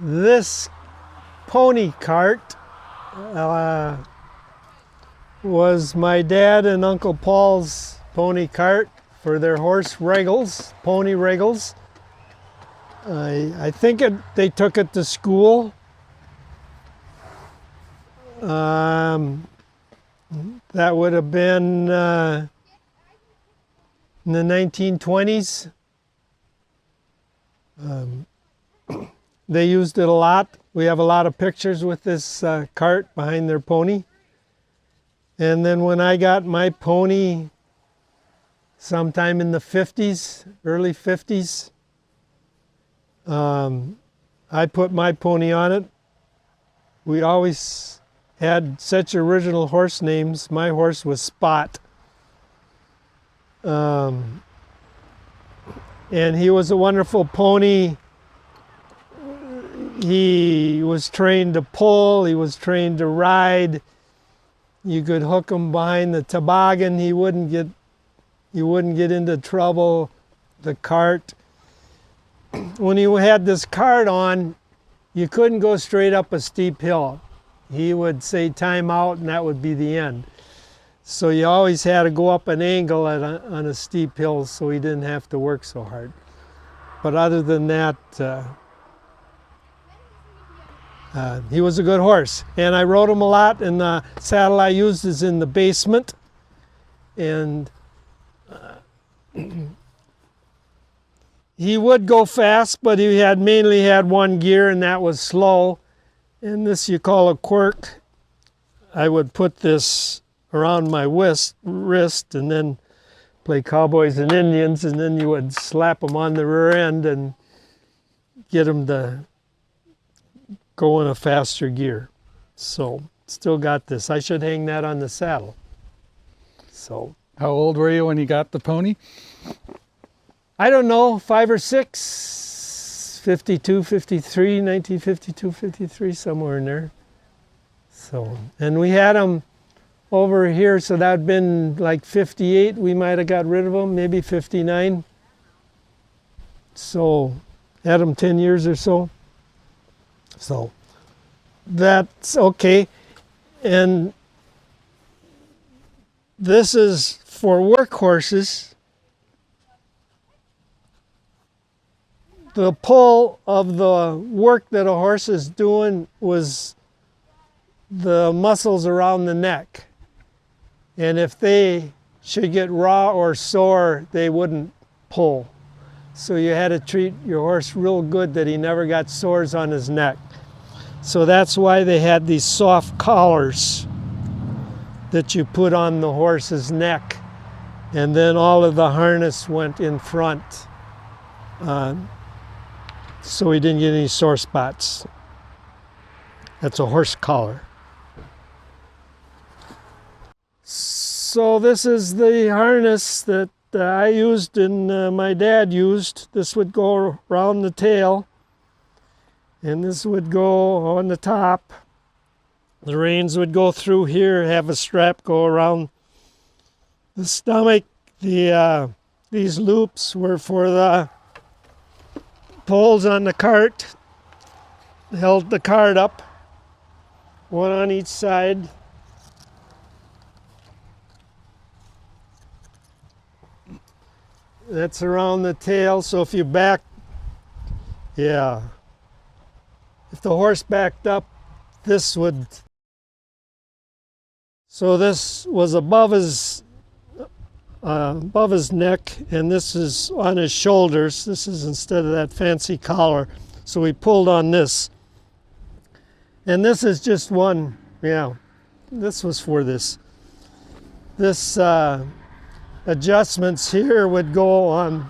This pony cart was my dad and Uncle Paul's pony cart for their horse Reggles, pony Reggles. I think they took it to school. That would have been in the 1920s. They used it a lot. We have a lot of pictures with this cart behind their pony. And then when I got my pony sometime in the 50s, early 50s, I put my pony on it. We always had such original horse names. My horse was Spot. And he was a wonderful pony. He was trained to pull, he was trained to ride. You could hook him behind the toboggan, he wouldn't get into trouble. The cart. When you had this cart on, you couldn't go straight up a steep hill. He would say time out and that would be the end. So you always had to go up an angle on a steep hill so he didn't have to work so hard. But other than that, he was a good horse. And I rode him a lot, and the saddle I used is in the basement. And he would go fast, but he mainly had one gear, and that was slow. And this you call a quirk. I would put this around my wrist and then play cowboys and Indians, and then you would slap them on the rear end and get them to go in a faster gear. So still got this. I should hang that on the saddle. So how old were you when you got the pony? I don't know, 5 or 6, 52, 53, 1952, 53, somewhere in there. So, and we had them over here, so that had been like 58. We might have got rid of them, maybe 59. So, had them 10 years or so. So, that's okay. And this is for work horses. The pull of the work that a horse is doing was the muscles around the neck. And if they should get raw or sore, they wouldn't pull. So you had to treat your horse real good that he never got sores on his neck. So that's why they had these soft collars that you put on the horse's neck. And then all of the harness went in front. So he didn't get any sore spots. That's a horse collar. So this is the harness that I used and my dad used. This would go around the tail, and this would go on the top. The reins would go through here, have a strap go around the stomach. These loops were for the poles on the cart, held the cart up, one on each side. That's around the tail, so if you back, if the horse backed up, this would, so this was above his neck, and this is on his shoulders. This is instead of that fancy collar. So we pulled on this. And this is just one, this was for this. This adjustments here would go on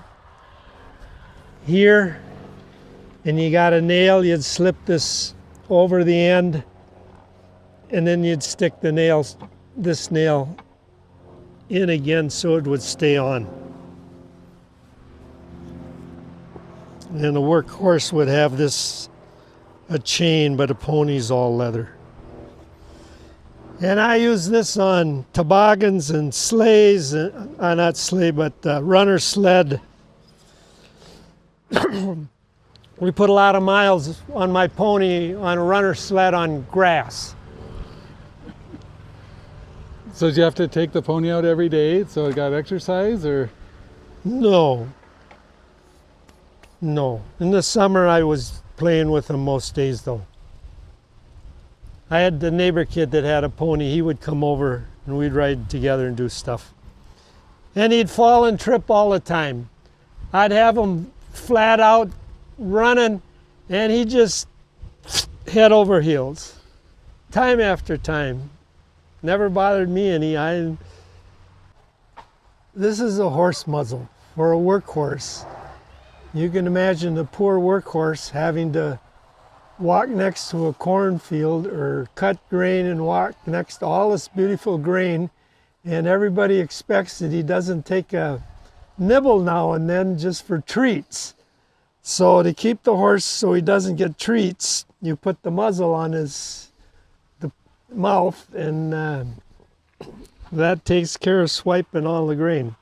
here, and you got a nail, you'd slip this over the end, and then you'd stick the nails, this nail in again so it would stay on. And a workhorse would have this, a chain, but a pony's all leather. And I use this on toboggans and sleighs, not sleigh, but runner sled. We put a lot of miles on my pony on a runner sled on grass. So did you have to take the pony out every day so it got exercise, or? No. No. In the summer I was playing with him most days though. I had the neighbor kid that had a pony. He would come over and we'd ride together and do stuff. And he'd fall and trip all the time. I'd have him flat out running and he'd just head over heels. Time after time. Never bothered me any. This is a horse muzzle for a workhorse. You can imagine the poor workhorse having to walk next to a cornfield or cut grain and walk next to all this beautiful grain, and everybody expects that he doesn't take a nibble now and then just for treats. So to keep the horse so he doesn't get treats, you put the muzzle on the mouth, and that takes care of swiping all the grain.